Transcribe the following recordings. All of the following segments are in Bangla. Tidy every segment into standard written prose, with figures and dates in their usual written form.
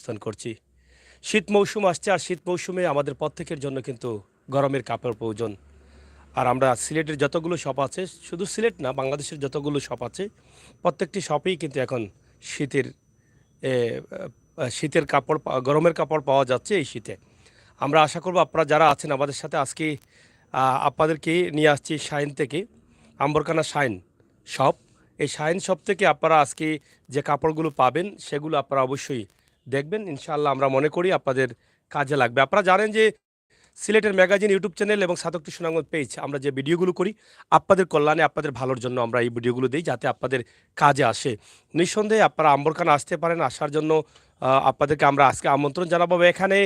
অবস্থান করছি। শীত মৌসুম আসছে আর শীত মৌসুমে আমাদের প্রত্যেকের জন্য কিন্তু গরমের কাপড় প্রয়োজন। আর আমরা সিলেটের যতগুলো শপ আছে, শুধু সিলেট না বাংলাদেশের যতগুলো শপ আছে, প্রত্যেকটি শপেই কিন্তু এখন শীতের এ শীতের কাপড় গরমের কাপড় পাওয়া যাচ্ছে এই শীতে। আমরা আশা করব আপনারা যারা আছেন আমাদের সাথে আজকে আপনাদেরকে নিয়ে আসছি শাইন থেকে, আম্বরখানা শাইন শপ। এই শাইন শপ থেকে আপনারা আজকে যে কাপড়গুলো পাবেন সেগুলো আপনারা অবশ্যই দেখবেন। ইনশাআল্লাহ আমরা মনে করি আপনাদের কাজে লাগবে। আপনারা জানেন যে সিলেটের ম্যাগাজিন ইউটিউব চ্যানেল এবং সাতকটি সুনামগঞ্জ পেজ আমরা যে ভিডিওগুলো করি আপনাদের কল্যাণে আপনাদের ভালোর জন্য আমরা এই ভিডিওগুলো দিই যাতে আপনাদের কাজে আসে। নিঃসন্দেহে আপনারা আম্বরখানা আসতে পারেন। আসার জন্য আপনাদেরকে আমরা আজকে আমন্ত্রণ জানাবো। এখানে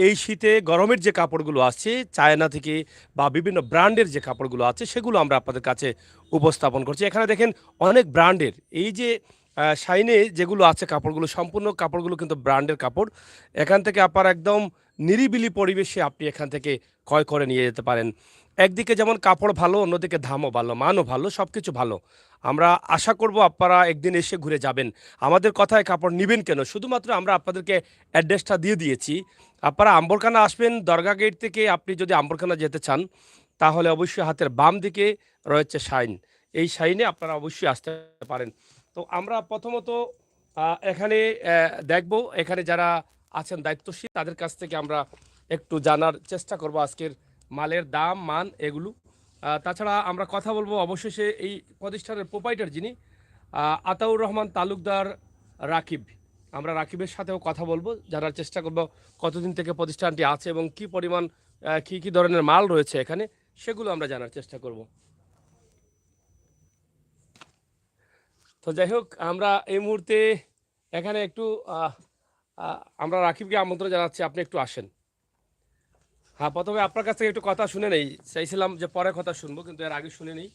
এই শীতে গরমের যে কাপড়গুলো আছে চায়না থেকে বা বিভিন্ন ব্র্যান্ডের যে কাপড়গুলো আছে সেগুলো আমরা আপনাদের কাছে উপস্থাপন করছি। এখানে দেখেন অনেক ব্র্যান্ডের এই যে শাইনে যেগুলো আছে কাপড়গুলো সম্পূর্ণ কাপড়গুলো কিন্তু ব্র্যান্ডের কাপড়। এখান থেকে আপনারা একদম নিরিবিলি পরিবেশে আপনি এখান থেকে ক্রয় করে নিয়ে যেতে পারেন। একদিকে যেমন কাপড় ভালো, অন্যদিকে দামও ভালো, মানও ভালো, সবকিছু ভালো। আমরা আশা করব আপনারা একদিন এসে ঘুরে যাবেন। আমাদের কথায় কাপড় নিবেন কেন? শুধুমাত্র আমরা আপনাদেরকে অ্যাড্রেসটা দিয়ে দিয়েছি। আপনারা আম্বরখানা আসবেন দরগা গেট থেকে আপনি যদি আম্বরখানা যেতে চান, তাহলে অবশ্যই হাতের বাম দিকে রয়েছে শাইন। এই শাইনে আপনারা অবশ্যই আসতে পারেন। তো আমরা প্রথমত এখানে দেখব এখানে যারা আছেন দায়িত্বশীল তাদের কাছ থেকে আমরা একটু জানার চেষ্টা করব আজকের মালের দাম, মান এগুলো। তাছাড়া আমরা কথা বলবো অবশেষে এই প্রতিষ্ঠানের প্রোপাইটার যিনি আতাউর রহমান তালুকদার রাকিব। আমরা রাকিবের সাথেও কথা বলবো, জানার চেষ্টা করব কতদিন থেকে প্রতিষ্ঠানটি আছে এবং কি পরিমাণ কি ধরনের মাল রয়েছে এখানে সেগুলো আমরা জানার চেষ্টা করব। তো যাই হোক আমরা এই মুহূর্তে এখানে একটু আহ, আমরা রাকিবকে আমন্ত্রণ জানাচ্ছি, আপনি একটু আসেন। হ্যাঁ, প্রথমে আপনার কাছ থেকে একটু কথা শুনে নেই। চাইছিলাম যে পরে কথা শুনবো কিন্তু এর আগে শুনে নেই।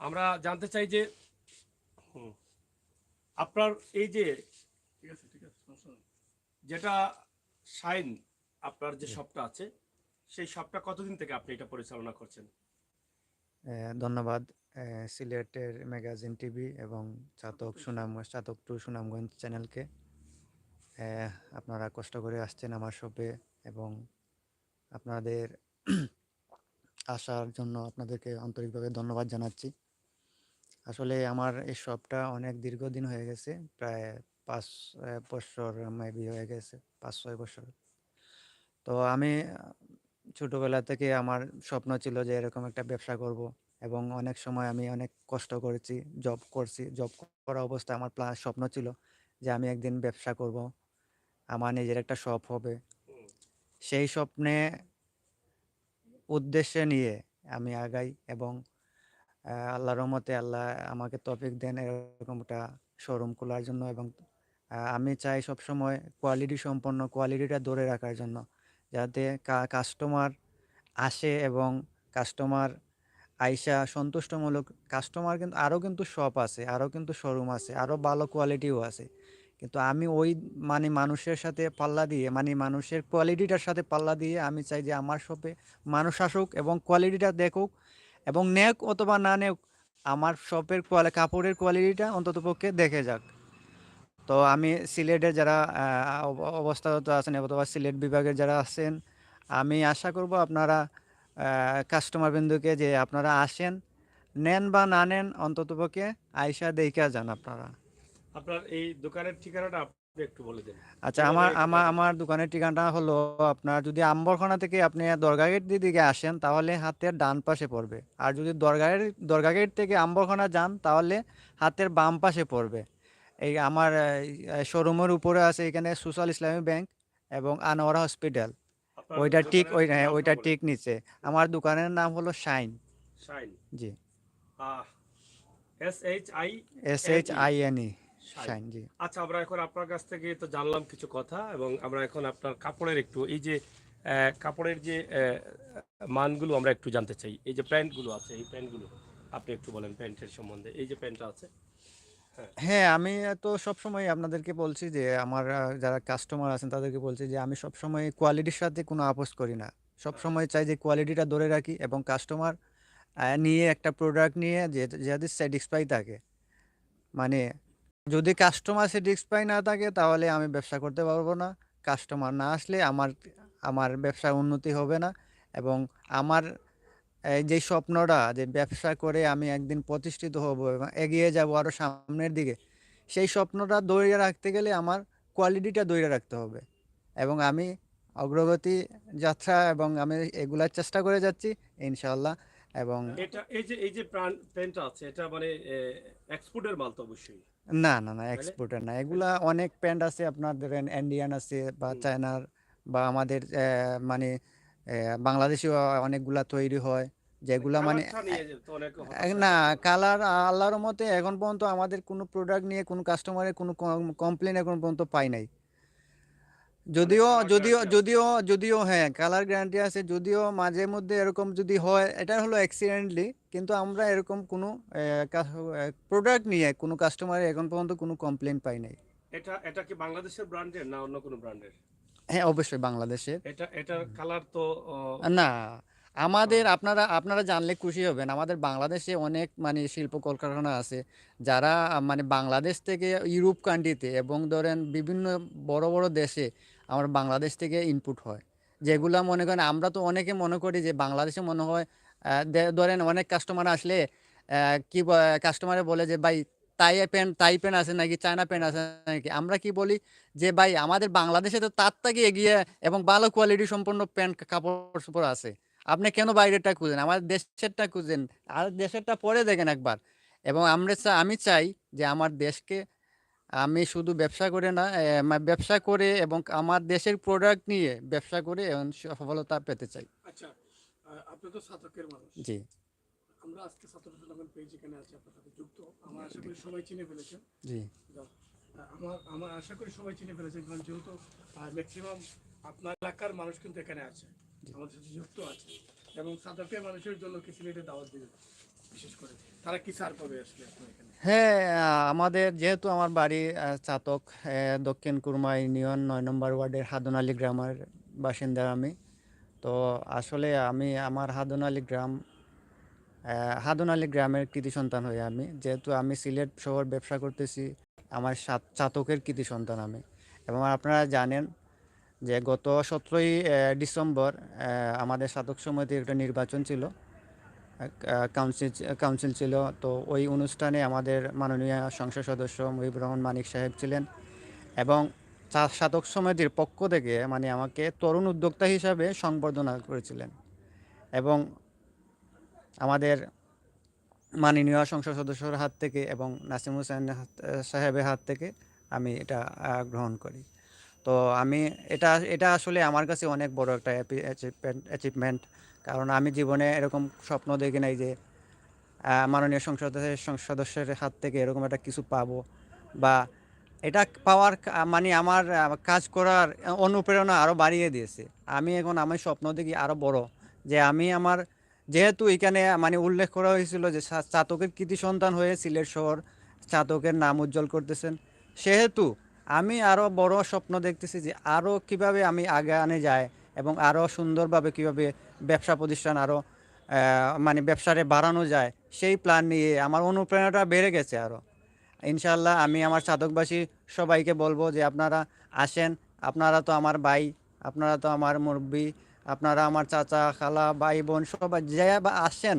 আমরা জানতে চাই যে হুম, আপনার এই যে ঠিক আছে ঠিক আছে সমস্যা নেই। যেটা শাইন আপনার যে শপটা আছে সেই শপটা কতদিন থেকে আপনি এটা পরিচালনা করছেন? ধন্যবাদ সিলেটের ম্যাগাজিন টিভি এবং চাতক টু সুনামগঞ্জ চ্যানেলকে। আপনারা কষ্ট করে আসছেন আমার শপে এবং আপনাদের আসার জন্য আপনাদেরকে আন্তরিকভাবে ধন্যবাদ জানাচ্ছি। আসলে আমার এই শপটা অনেক দীর্ঘদিন হয়ে গেছে, প্রায় 5 বছর মেবি হয়ে গেছে, 5-6 বছর। তো আমি ছোটবেলা থেকে আমার স্বপ্ন ছিল যে এরকম একটা ব্যবসা করব এবং অনেক সময় আমি অনেক কষ্ট করেছি, জব করছি। জব করা অবস্থায় আমার স্বপ্ন ছিল যে আমি একদিন ব্যবসা করব, আমার নিজের একটা শপ হবে। সেই স্বপ্নে উদ্দেশ্যে নিয়ে আমি আগাই এবং আল্লাহর রহমতে আল্লাহ আমাকে তৌফিক দেন এরকম একটা শোরুম খোলার জন্য এবং আমি চাই সবসময় কোয়ালিটি সম্পন্ন, কোয়ালিটিটা ধরে রাখার জন্য, যাতে কাস্টমার আসে এবং কাস্টমার আইসা সন্তুষ্টমূলক। কাস্টমার কিন্তু আরও কিন্তু শপ আছে, আরও কিন্তু শোরুম আছে, আরও ভালো কোয়ালিটিও আছে। কিন্তু আমি ওই মানুষের সাথে পাল্লা দিয়ে, মানুষের কোয়ালিটিটার সাথে পাল্লা দিয়ে আমি চাই যে আমার শপে মানুষ আসুক এবং কোয়ালিটিটা দেখুক এবং নেক অথবা না নেক, আমার শপের কাপড়ের কোয়ালিটিটা অন্ততপক্ষে দেখে যাক। তো আমি সিলেটের যারা অবস্থারত আছেন অথবা সিলেট বিভাগের যারা আছেন, আমি আশা করব আপনারা কাস্টমার বিন্দুকে যে আপনারা আসেন, নেন বা না নেন, অন্ততপক্ষে আইসা দেইখা যান আপনারা। আপনার এই দোকানের ঠিকানাটা আপনি একটু বলে দেন, আচ্ছা, কিভাবে আমার এটা আমার পাবে? আমার দোকানের ঠিকানাটা হলো, আপনার যদি আম্বরখানা থেকে আপনি দরগা গেট দিকে আসেন তাহলে হাতের ডান পাশে পড়বে, আর যদি দরগা গেট থেকে আম্বরখানা যান তাহলে হাতের বাম পাশে পড়বে। এই আমার শোরুমের উপরে আছে এখানে সোশ্যাল ইসলামী ব্যাংক এবং আনোয়ারা হসপিটাল। আপনার ওইটা ঠিক দোকানের নামটা ওইটা বলেন। ঠিক নিচে। আমার দোকানের নাম হলো শাইন। শাইন, জি। SHINE SHINE। শাইন। শাইন, জি। আচ্ছা, আমরা এখন আপনার কাছ থেকে তো জানলাম কিছু কথা এবং আমরা এখন আপনার কাপড়ের একটু এই যে কাপড়ের যে মানগুলো আমরা একটু জানতে চাই। এই যে প্যান্টগুলো আছে এই প্যান্টগুলো আপনি একটু বলেন প্যান্টের সম্বন্ধে। এই যে প্যান্টটা আছে। হ্যাঁ। হ্যাঁ, আমি তো সবসময় আপনাদেরকে বলছি যে আমার যারা কাস্টমার আছেন তাদেরকে বলছি যে আমি সবসময় কোয়ালিটির সাথে কোনো আপোস করি না। সবসময় চাই যে কোয়ালিটিটা ধরে রাখি এবং কাস্টমার নিয়ে একটা প্রোডাক্ট নিয়ে যে যাতে স্যাটিসফাই থাকে। মানে যদি কাস্টমার স্যাটিসফাই না থাকে তাহলে আমি ব্যবসা করতে পারবো না। কাস্টমার না আসলে আমার আমার ব্যবসার উন্নতি হবে না এবং আমার এই যে স্বপ্নটা যে ব্যবসা করে আমি একদিন প্রতিষ্ঠিত হব এবং এগিয়ে যাব আরো সামনের দিকে, সেই স্বপ্নটা ধরে রাখতে গেলে আমার কোয়ালিটিটা ধরে রাখতে হবে এবং আমি অগ্রগতি যাত্রা এবং আমি এগুলার চেষ্টা করে যাচ্ছি ইনশাআল্লাহ। এবং এটা এই যে প্যান্টটা আছে এটা মানে এক্সপোর্টের মাল তো অবশ্যই, না না না তাইলে? এক্সপোর্টার না, এগুলা অনেক প্যান্ট আছে আপনার ধরেন ইন্ডিয়ান আছে বা হুম। চায়নার বা আমাদের মানে বাংলাদেশেও অনেকগুলা তৈরি হয় যেগুলা মানে কালারটা নিয়ে তো অনেক হতাশার না কথা। কালার আল্লাহর মতে এখন পর্যন্ত আমাদের কোনো প্রোডাক্ট নিয়ে কোনো কাস্টমারের কোনো কমপ্লেন এখন পর্যন্ত পাই নাই। মানে যদিও কালার যদিও গ্যারান্টি আছে। যদিও যদিও হ্যাঁ কালার গ্যারান্টি আছে, যদিও মাঝে মধ্যে এরকম যদি হয় এটা হলো অ্যাক্সিডেন্টলি, কিন্তু আমরা এরকম কোনো প্রোডাক্ট নিয়ে কোনো কাস্টমারের এখন পর্যন্ত কোনো কমপ্লেন পাই নাই। এটা কি বাংলাদেশের ব্র্যান্ডের না অন্য কোনো ব্র্যান্ডের? হ্যাঁ অবশ্যই বাংলাদেশের। এটার কালার তো না আমাদের আহ, আপনারা আপনারা জানলে খুশি হবেন, আমাদের বাংলাদেশে অনেক মানে শিল্প কলকারখানা আছে যারা মানে বাংলাদেশ থেকে ইউরোপ কান্ট্রিতে এবং ধরেন বিভিন্ন বড় বড় দেশে আমার বাংলাদেশ থেকে ইনপুট হয়, যেগুলা মনে করেন আমরা তো অনেকে মনে করি যে বাংলাদেশে মনে হয় ধরেন অনেক কাস্টমার আসলে কাস্টমারে বলে যে ভাই তাই প্যান্ট আছে নাকি চায়না প্যান্ট আছে নাকি, আমরা কি বলি যে ভাই আমাদের বাংলাদেশে তো তার থেকে এগিয়ে এবং ভালো কোয়ালিটি সম্পন্ন প্যান্ট কাপড় চোপড় আছে, আপনি কেন বাইরেরটা খুঁজেন, আমাদের দেশেরটা খুঁজেন, আর দেশেরটা পরে দেখেন একবার। এবং আমি চাই যে আমার দেশকে আমি শুধু ব্যবসা করে না ব্যবসা করে এবং আমার দেশের প্রোডাক্ট নিয়ে ব্যবসা করে এবং সফলতা পেতে চাই। আচ্ছা, আপনি তো ছাতকের মানুষ। জি আমরা আজকে ছাত্র টুর্নামেন্ট পেজ এখানে আছি আপনার সাথে যুক্ত। আমার আশা করি সবাই চিনে ফেলেছেন। জি যাও। আমার আশা করি সবাই চিনে ফেলেছেন কারণ যেহেতু ম্যাক্সিমাম আপনার এলাকার মানুষ কিন্তু এখানে আছে, আমাদের সাথে যুক্ত আছে এবং ছাতকের মানুষের জন্য কি সিলেটে দাওয়াত দিবেন বিশেষ করে তারা কি সার পাবে আসলে আপনার এখানে? হ্যাঁ আমাদের যেহেতু আমার বাড়ি চাতক, দক্ষিণ কুরমা ইউনিয়ন ৯ নম্বর ওয়ার্ডের হাদনালি গ্রামের বাসিন্দা আমি। তো আসলে আমি আমার হাদনালি গ্রামের কৃতি সন্তান হয়ে আমি, যেহেতু আমি সিলেট শহর ব্যবসা করতেছি, আমার চাতকের কৃতি সন্তান আমি। এবং আপনারা জানেন যে গত 17ই ডিসেম্বর আমাদের চাতক সমিতির একটা নির্বাচন ছিল, কাউন্সিল কাউন্সিল ছিল। তো ওই অনুষ্ঠানে আমাদের মাননীয় সংসদ সদস্য মুহিবুর রহমান মানিক সাহেব ছিলেন এবং শাতক সমিতির পক্ষ থেকে মানে আমাকে তরুণ উদ্যোক্তা হিসাবে সংবর্ধনা করেছিলেন এবং আমাদের মাননীয় সংসদ সদস্যর হাত থেকে এবং নাসিম হোসেন সাহেবের হাত থেকে আমি এটা গ্রহণ করি। তো আমি এটা এটা আসলে আমার কাছে অনেক বড় একটা অ্যাচিভমেন্ট, কারণ আমি জীবনে এরকম স্বপ্ন দেখি নাই যে মাননীয় সংসদ সদস্যের হাত থেকে এরকম একটা কিছু পাবো বা এটা পাওয়ার মানে আমার কাজ করার অনুপ্রেরণা আরও বাড়িয়ে দিয়েছে। আমি এখন আমার স্বপ্ন দেখি আরও বড়, যে আমি আমার যেহেতু এখানে মানে উল্লেখ করা হয়েছিল যে চাতকের কৃতি সন্তান হয়ে সিলেট শহর চাতকের নাম উজ্জ্বল করতেছেন, সেহেতু আমি আরও বড় স্বপ্ন দেখতেছি যে আরও কিভাবে আমি আনে যায় এবং আরও সুন্দরভাবে কিভাবে ব্যবসা প্রতিষ্ঠান আরও মানে ব্যবসারে বাড়ানো যায়, সেই প্ল্যান নিয়ে আমার অনুপ্রেরণাটা বেড়ে গেছে আরও। ইনশাল্লাহ আমি আমার সাধকবাসী সবাইকে বলবো যে আপনারা আসেন, আপনারা তো আমার ভাই, আপনারা তো আমার মুরব্বি, আপনারা আমার চাচা খালা ভাই বোন সবাই যে আসেন,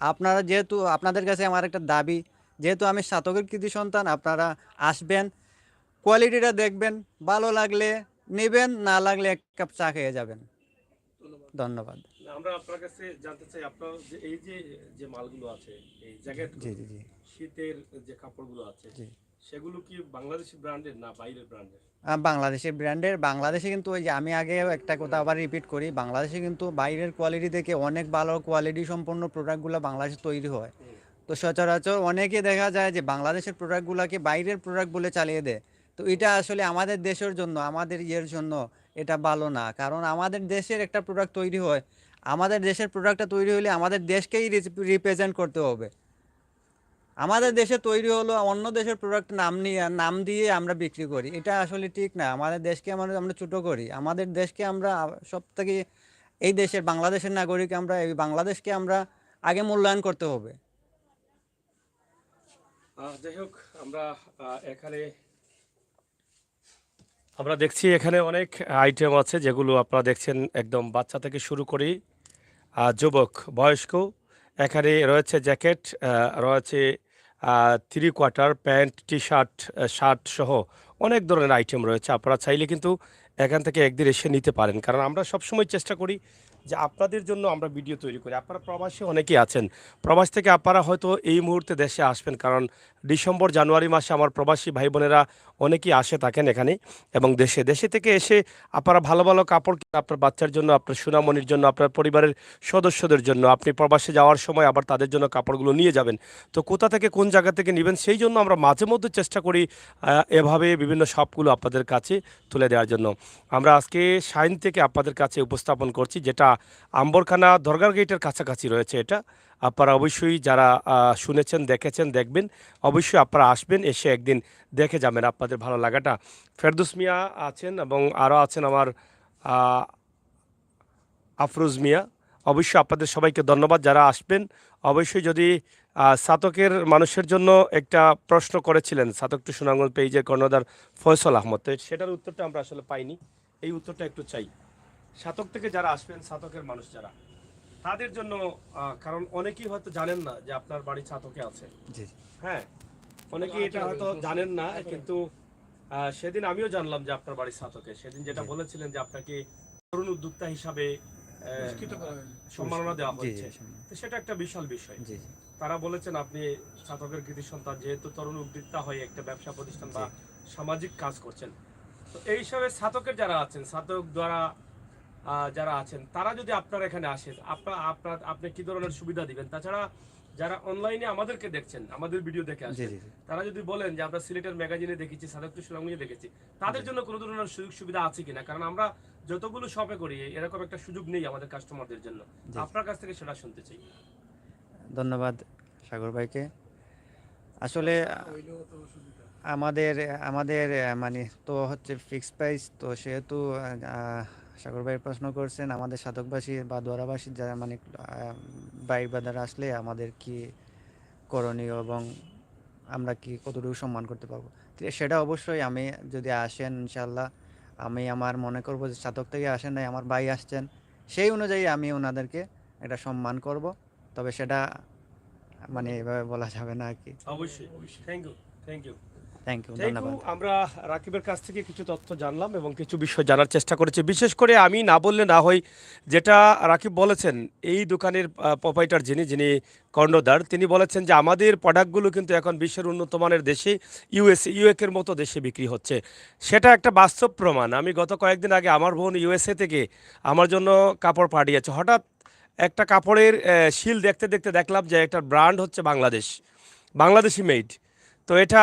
আপনারা যেহেতু আপনাদের কাছে আমার একটা দাবি, যেহেতু আমি সাধকের কৃতি সন্তান, আপনারা আসবেন, কোয়ালিটিটা দেখবেন, ভালো লাগলে নেবেন, না লাগলে এক কাপ চা খেয়ে যাবেন। ধন্যবাদ। ধন্যবাদ। না, আমরা আপনার কাছে জানতে চাই আপনার যে এই যে যে মালগুলো আছে, এই জি জ্যাকেটগুলো, জি জি শীতের যে কাপড়গুলো আছে, জি সেগুলো কি বাংলাদেশি ব্র্যান্ডের না বাইরের ব্র্যান্ডের? বাংলাদেশের ব্র্যান্ডের, বাংলাদেশে কিন্তু ওই যে আমি আগেও একটা কথা আবার রিপিট করি, বাংলাদেশে কিন্তু বাইরের কোয়ালিটি থেকে অনেক ভালো কোয়ালিটি সম্পন্ন প্রোডাক্টগুলো বাংলাদেশে তৈরি হয়। হুম। তো সচরাচর অনেকে দেখা যায় যে বাংলাদেশের প্রোডাক্টগুলোকে বাইরের প্রোডাক্ট বলে চালিয়ে দেয়। তো এটা আসলে আমাদের দেশের জন্য আমাদের ইয়ের জন্য এটা ভালো না, কারণ আমাদের দেশের একটা প্রোডাক্ট তৈরি হয়, আমাদের দেশের প্রোডাক্টটা তৈরি হলে আমাদের দেশকেই রিপ্রেজেন্ট করতে হবে। আমাদের দেশে তৈরি হলো অন্য দেশের প্রোডাক্ট নাম দিয়ে আমরা বিক্রি করি, এটা আসলে ঠিক না। আমাদের দেশকে আমরা ছোট করি, আমাদের দেশকে আমরা সব থেকে এই দেশের বাংলাদেশের নাগরিক, আমরা এই বাংলাদেশকে আমরা আগে মূল্যায়ন করতে হবে। যাই হোক, আমরা এখানে আমরা দেখছি এখানে অনেক আইটেম আছে যেগুলো আপনারা দেখছেন, একদম বাচ্চা থেকে শুরু করি যুবক বয়স্ক। এখানে রয়েছে জ্যাকেট, রয়েছে three quarter pant, T shirt, shirt সহ অনেক ধরনের আইটেম রয়েছে। আপনারা চাইলে কিন্তু এখান থেকে একদিন এসে নিতে পারেন, কারণ আমরা সবসময় চেষ্টা করি যে আপনাদের জন্য আমরা ভিডিও তৈরি করি। আপনারা প্রবাসী অনেকেই আছেন, প্রবাস থেকে আপনারা হয়তো এই মুহূর্তে দেশে আসবেন, কারণ ডিসেম্বর জানুয়ারি মাসে আমার প্রবাসী ভাই বোনেরা অনেকেই আসে থাকেন এখানে, এবং দেশে দেশে থেকে এসে আপনারা ভালো ভালো কাপড় আপনার বাচ্চার জন্য, আপনার সোনামণির জন্য, আপনার পরিবারের সদস্যদের জন্য, আপনি প্রবাসে যাওয়ার সময় আবার তাদের জন্য কাপড়গুলো নিয়ে যাবেন। তো কোথা থেকে কোন জায়গা থেকে নেবেন, সেই জন্য আমরা মাঝে মধ্যে চেষ্টা করি এভাবে বিভিন্ন শপগুলো আপনাদের কাছে তুলে দেওয়ার জন্য। আমরা আজকে শাইন থেকে আপনাদের কাছে উপস্থাপন করছি, যেটা আম্বরখানা দরগার গেটের কাছাকাছি রয়েছে। এটা আপনারা অবশ্যই যারা শুনেছেন, দেখেছেন, দেখবেন, অবশ্যই আপনারা আসবেন, এসে একদিন দেখে যাবেন, আপনাদের ভালো লাগাটা। ফেরদৌস মিয়া আছেন এবং আরও আছেন আমার আফরোজ মিয়া। অবশ্যই আপনাদের সবাইকে ধন্যবাদ যারা আসবেন। অবশ্যই যদি সাতকের মানুষের জন্য একটা প্রশ্ন করেছিলেন সাতক টু সুনামগঞ্জ পেজের কর্ণধার ফয়সল আহমদ, তো সেটার উত্তরটা আমরা আসলে পাইনি, এই উত্তরটা একটু চাই। সাতক থেকে যারা আসবেন, সাতকের মানুষ যারা, তাদের জন্য, কারণ অনেকেই হয়তো জানেন না যে আপনার বাড়ি সাতকে আছে। জি হ্যাঁ, অনেকেই এটা হয়তো জানেন না, কিন্তু সেদিন আমিও জানলাম যে আপনার বাড়ি সাতকে। সেদিন যেটা বলেছিলেন যে আপনাকে তরুণ উদ্যোক্তা হিসাবে সম্মাননা দেওয়া হচ্ছে, তো সেটা একটা বিশাল বিষয়। জি তারা বলেছেন আপনি ছাতকের কৃতি সন্তান, যেহেতু তরুণ উদ্যোক্তা হয়ে একটা ব্যবসা প্রতিষ্ঠান বা সামাজিক কাজ করছেন। তো এই হিসাবে ছাতকের যারা আছেন, ছাতক দ্বারা যারা আছেন, তারা যদি আপনার এখানে আসেন, আপনি কি ধরনের সুবিধা দিবেন? তাছাড়া যারা অনলাইনে আমাদেরকে দেখছেন, আমাদের ভিডিও দেখে আসেন, তারা যদি বলেন যে আমরা সিলেটের ম্যাগাজিনে দেখেছি, সাদক টু সুনামগঞ্জে দেখেছি, তাদের জন্য কোনো ধরনের সুযোগ সুবিধা আছে কিনা? কারণ আমরা যতগুলো শপে করি এরকম একটা সুযোগ নেই আমাদের কাস্টমারদের জন্য। আপনার কাছ থেকে সেটা শুনতে চাই। ধন্যবাদ সাগর ভাইকে। আসলে আমাদের আমাদের মানে তো হচ্ছে ফিক্সড প্রাইস, তো সেহেতু সাগর ভাই প্রশ্ন করছেন আমাদের সাধকবাসী বা দোয়ারাবাসী যারা মানে বাইক বাজারে আসলে আমাদের কি করণীয় এবং আমরা কি কতটুকু সম্মান করতে পারবো। তো সেটা অবশ্যই আমি যদি আসেন ইনশাল্লাহ, আমি আমার মনে করব যে সাধক থেকে আসেন নাই, আমার ভাই আসছেন, সেই অনুযায়ী আমি ওনাদেরকে একটা সম্মান করব। তবে সেটা মানে এভাবে বলা যাবে না আর কি। অবশ্যই, thank you, thank you, thank you, thank you. ধন্যবাদ। আমরা রাকিবের কাছ থেকে কিছু তথ্য জানলাম এবং কিছু বিষয় জানার চেষ্টা করেছি। বিশেষ করে আমি না বললে না হয়, যেটা রাকিব বলেছেন, এই দোকানের প্রোপাইটার যিনি যিনি কর্ণধার, তিনি বলেছেন যে আমাদের প্রোডাক্টগুলো কিন্তু এখন বিশ্বের উন্নত মানের দেশে, ইউএকের মতো দেশে বিক্রি হচ্ছে। সেটা একটা বাস্তব প্রমাণ। আমি গত কয়েকদিন আগে আমার বোন ইউএসএ থেকে আমার জন্য কাপড় পাঠিয়েছে। হঠাৎ একটা কাপড়ের শিল দেখতে দেখতে দেখলাম যে একটা ব্র্যান্ড হচ্ছে বাংলাদেশি মেড। তো এটা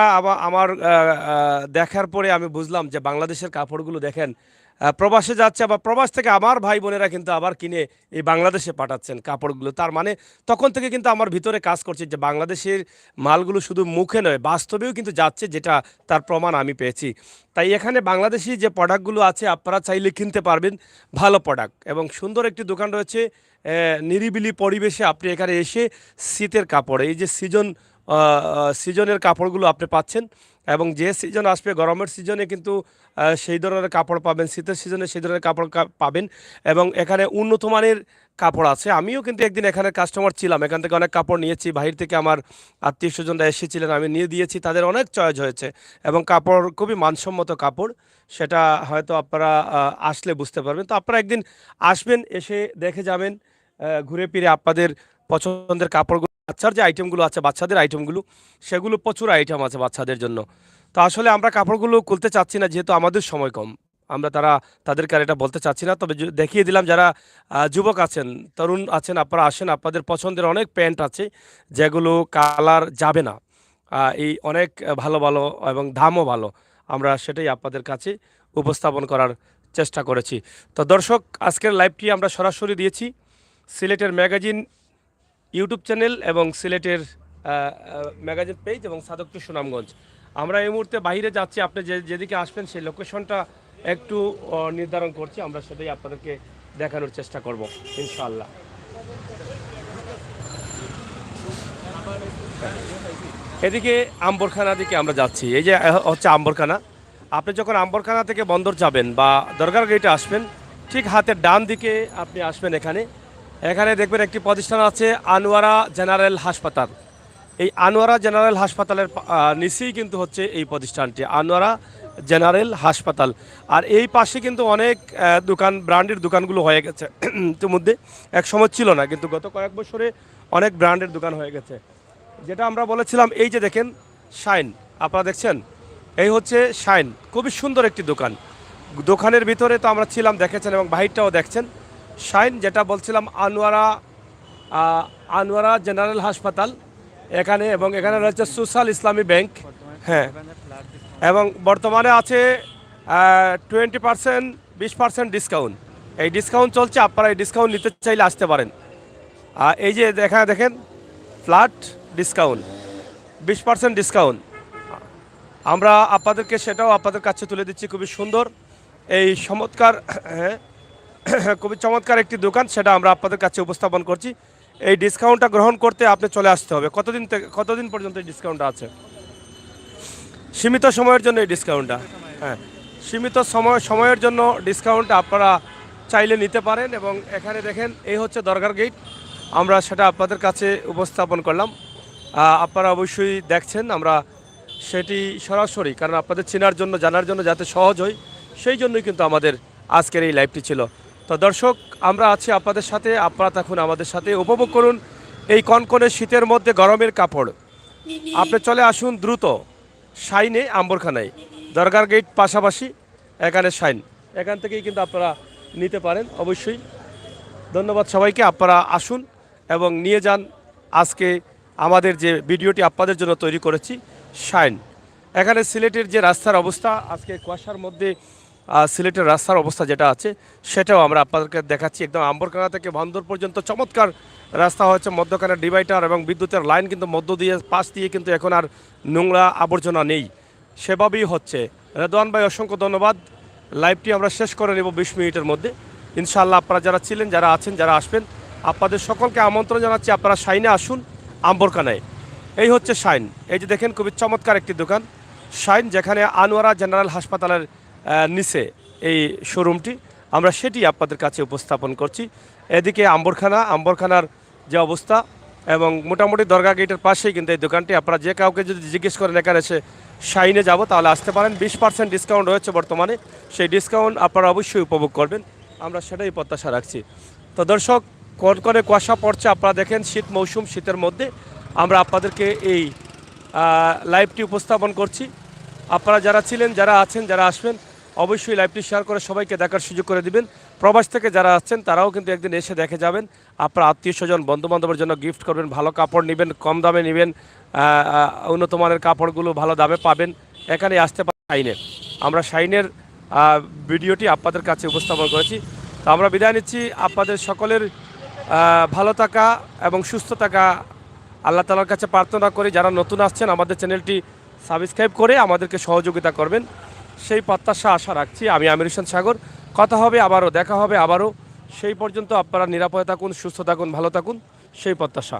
আমার দেখার পরে আমি বুঝলাম যে বাংলাদেশের কাপড়গুলো দেখেন, প্রবাসে যাচ্ছে, আবার প্রবাস থেকে আমার ভাই বোনেরা কিন্তু আবার কিনে এই বাংলাদেশে পাঠাচ্ছেন কাপড়গুলো। তার মানে তখন থেকে কিন্তু আমার ভিতরে কাজ করছে যে বাংলাদেশের মালগুলো শুধু মুখে নয়, বাস্তবেও কিন্তু যাচ্ছে, যেটা তার প্রমাণ আমি পেয়েছি। তাই এখানে বাংলাদেশি যে প্রোডাক্টগুলো আছে আপনারা চাইলে কিনতে পারবেন, ভালো প্রোডাক্ট, এবং সুন্দর একটি দোকান রয়েছে নিরিবিলি পরিবেশে। আপনি এখানে এসে শীতের কাপড়, এই যে সিজনের কাপড়গুলো আপনি পাচ্ছেন, এবং যে সিজন আসবে গরমের সিজনে কিন্তু সেই ধরনের কাপড় পাবেন, শীতের সিজনে সেই ধরনের কাপড় পাবেন, এবং এখানে উন্নত মানের কাপড় আছে। আমিও কিন্তু একদিন এখানে কাস্টমার ছিলাম, এখান থেকে অনেক কাপড় নিয়েছি, বাহির থেকে আমার আত্মীয় স্বজনরা এসেছিলেন, আমি নিয়ে দিয়েছি, তাদের অনেক চয়েস হয়েছে, এবং কাপড় খুবই মানসম্মত কাপড়। সেটা হয়তো আপনারা আসলে বুঝতে পারবেন। তো আপনারা একদিন আসবেন, এসে দেখে যাবেন, ঘুরে ফিরে আপনাদের পছন্দের কাপড়গুলো, বাচ্চার যে আইটেমগুলো আছে, বাচ্চাদের আইটেমগুলো, সেগুলো প্রচুর আইটেম আছে বাচ্চাদের জন্য। তো আসলে আমরা কাপড়গুলো খুলতে চাচ্ছি না, যেহেতু আমাদের সময় কম, আমরা তাদেরকে আর এটা বলতে চাচ্ছি না। তবে দেখিয়ে দিলাম যারা যুবক আছেন, তরুণ আছেন, আপনারা আসেন, আপনাদের পছন্দের অনেক প্যান্ট আছে যেগুলো কালার যাবে না, এই অনেক ভালো ভালো এবং দামও ভালো, আমরা সেটাই আপনাদের কাছে উপস্থাপন করার চেষ্টা করেছি। তো দর্শক, আজকের লাইভটি আমরা সরাসরি দিয়েছি সিলেটের ম্যাগাজিন ইউটিউব চ্যানেল এবং সিলেটের ম্যাগাজিন পেজ এবং সাদক টু সুনামগঞ্জ। আমরা এই মুহূর্তে বাইরে যাচ্ছি, আপনি যেদিকে আসবেন সেই লোকেশনটা একটু নির্ধারণ করছি, আমরা সেটাই আপনাদেরকে দেখানোর চেষ্টা করব ইনশাআল্লাহ। এদিকে আম্বরখানা দিকে আমরা যাচ্ছি। এই যে হচ্ছে আম্বরখানা। আপনি যখন আম্বরখানা থেকে বন্দর যাবেন বা দরগার গেটে আসবেন, ঠিক হাতের ডান দিকে আপনি আসবেন এখানে। এখানে দেখবেন একটি প্রতিষ্ঠান আছে আনোয়ারা জেনারেল হাসপাতাল। এই আনোয়ারা জেনারেল হাসপাতালের নিচেই কিন্তু হচ্ছে এই প্রতিষ্ঠানটি আনোয়ারা জেনারেল হাসপাতাল। আর এই পাশে কিন্তু অনেক দোকান, ব্র্যান্ডের দোকানগুলো হয়ে গেছে। ইতিমধ্যে এক সময় ছিল না, কিন্তু গত কয়েক বছরে অনেক ব্র্যান্ডের দোকান হয়ে গেছে। যেটা আমরা বলেছিলাম, এই যে দেখেন শাইন, আপনারা দেখছেন, এই হচ্ছে শাইন, খুবই সুন্দর একটি দোকান। দোকানের ভিতরে তো আমরা ছিলাম, দেখেছেন, এবং বাহিরটাও দেখছেন। শাইন, যেটা বলছিলাম, আনোয়ারা জেনারেল হাসপাতাল এখানে, এবং এখানে রয়েছে সোশ্যাল ইসলামী ব্যাংক। হ্যাঁ, এবং বর্তমানে আছে 20%, 20% ডিসকাউন্ট। এই ডিসকাউন্ট চলছে, আপনারা এই ডিসকাউন্ট নিতে চাইলে আসতে পারেন। এই যে এখানে দেখেন ফ্ল্যাট ডিসকাউন্ট, 20% ডিসকাউন্ট। আমরা আপনাদেরকে সেটাও আপনাদের কাছে তুলে দিচ্ছি। খুবই সুন্দর এই চমৎকার, হ্যাঁ, খুবই চমৎকার একটি দোকান, সেটা আমরা আপনাদের কাছে উপস্থাপন করছি। এই ডিসকাউন্টটা গ্রহণ করতে আপনি চলে আসতে হবে। কতদিন পর্যন্ত এই ডিসকাউন্টটা আছে? সীমিত সময়ের জন্য এই ডিসকাউন্টটা, হ্যাঁ, সীমিত সময়ের জন্য ডিসকাউন্ট আপনারা চাইলে নিতে পারেন। এবং এখানে দেখেন, এই হচ্ছে দরগার গেট, আমরা সেটা আপনাদের কাছে উপস্থাপন করলাম। আপনারা অবশ্যই দেখছেন, আমরা সেটি সরাসরি, কারণ আপনাদের চেনার জন্য, জানার জন্য, যাতে সহজ হয়, সেই জন্যই কিন্তু আমাদের আজকের এই লাইভটি ছিল। তো দর্শক, আমরা আছি আপনাদের সাথে, আপনারা থাকুন আমাদের সাথে, উপভোগ করুন এই কনকনে শীতের মধ্যে গরমের কাপড়। আপনি চলে আসুন দ্রুত শাইনে, আম্বরখানায়, দরগার গেট পাশাপাশি এখানে শাইন, এখান থেকেই কিন্তু আপনারা নিতে পারেন অবশ্যই। ধন্যবাদ সবাইকে, আপনারা আসুন এবং নিয়ে যান আজকে আমাদের যে ভিডিওটি আপনাদের জন্য তৈরি করেছি, শাইন। এখানে সিলেটের যে রাস্তার অবস্থা, আজকে কুয়াশার মধ্যে সিলেটের রাস্তার অবস্থা যেটা আছে, সেটাও আমরা আপনাদেরকে দেখাচ্ছি। একদম আম্বরখানা থেকে বন্দর পর্যন্ত চমৎকার রাস্তা হয়েছে, মধ্যখানে ডিভাইডার এবং বিদ্যুতের লাইন কিন্তু মধ্য দিয়ে, পাশ দিয়ে কিন্তু এখন আর নোংরা আবর্জনা নেই, সেভাবেই হচ্ছে। রেদওয়ান ভাই, অসংখ্য ধন্যবাদ। লাইভটি আমরা শেষ করে নেব 20 মিনিটের মধ্যে ইনশাআল্লাহ। আপনারা যারা ছিলেন, যারা আছেন, যারা আসবেন, আপনাদের সকলকে আমন্ত্রণ জানাচ্ছি, আপনারা শাইনে আসুন, আম্বরখানায়। এই হচ্ছে শাইন। এই যে দেখেন, খুবই চমৎকার একটি দোকান শাইন, যেখানে আনোয়ারা জেনারেল হাসপাতালের নিচে এই শোরুমটি, আমরা সেটি আপনাদের কাছে উপস্থাপন করছি। এদিকে আম্বরখানার যে অবস্থা, এবং মোটামুটি দরগা গেটের পাশেই কিন্তু এই দোকানটি। আপনারা যে কাউকে যদি জিজ্ঞেস করেন এখানে এসে শাইনে যাব, তাহলে আসতে পারেন। 20% ডিসকাউন্ট রয়েছে বর্তমানে, সেই ডিসকাউন্ট আপনারা অবশ্যই উপভোগ করবেন, আমরা সেটাই প্রত্যাশা রাখছি। তো দর্শক, কনকনে কুয়াশা পড়ছে, আপনারা দেখেন, শীত মৌসুম, শীতের মধ্যে আমরা আপনাদেরকে এই লাইভটি উপস্থাপন করছি। আপনারা যারা ছিলেন, যারা আছেন, যারা আসবেন, অবশ্যই লাইভটি শেয়ার করে সবাইকে দেখার সুযোগ করে দিবেন। প্রবাস থেকে যারা আসছেন, তারাও কিন্তু একদিন এসে দেখে যাবেন। আপনার আত্মীয় স্বজন, বন্ধুবান্ধবের জন্য গিফট করবেন, ভালো কাপড় নেবেন, কম দামে নেবেন, উন্নত মানের কাপড়গুলো ভালো দামে পাবেন। এখানে আসতে পারেন শাইনে। আমরা শাইনের ভিডিওটি আপনাদের কাছে উপস্থাপন করেছি। তো আমরা বিদায় নিচ্ছি। আপনাদের সকলের ভালো থাকা এবং সুস্থ থাকা আল্লাহ তাআলার কাছে প্রার্থনা করি। যারা নতুন আসছেন, আমাদের চ্যানেলটি সাবস্ক্রাইব করে আমাদেরকে সহযোগিতা করবেন, সেই প্রত্যাশা আশা রাখছি। আমি আমির হোসেন সাগর। কথা হবে আবারও, দেখা হবে আবারও। সেই পর্যন্ত আপনারা নিরাপদে থাকুন, সুস্থ থাকুন, ভালো থাকুন, সেই প্রত্যাশা।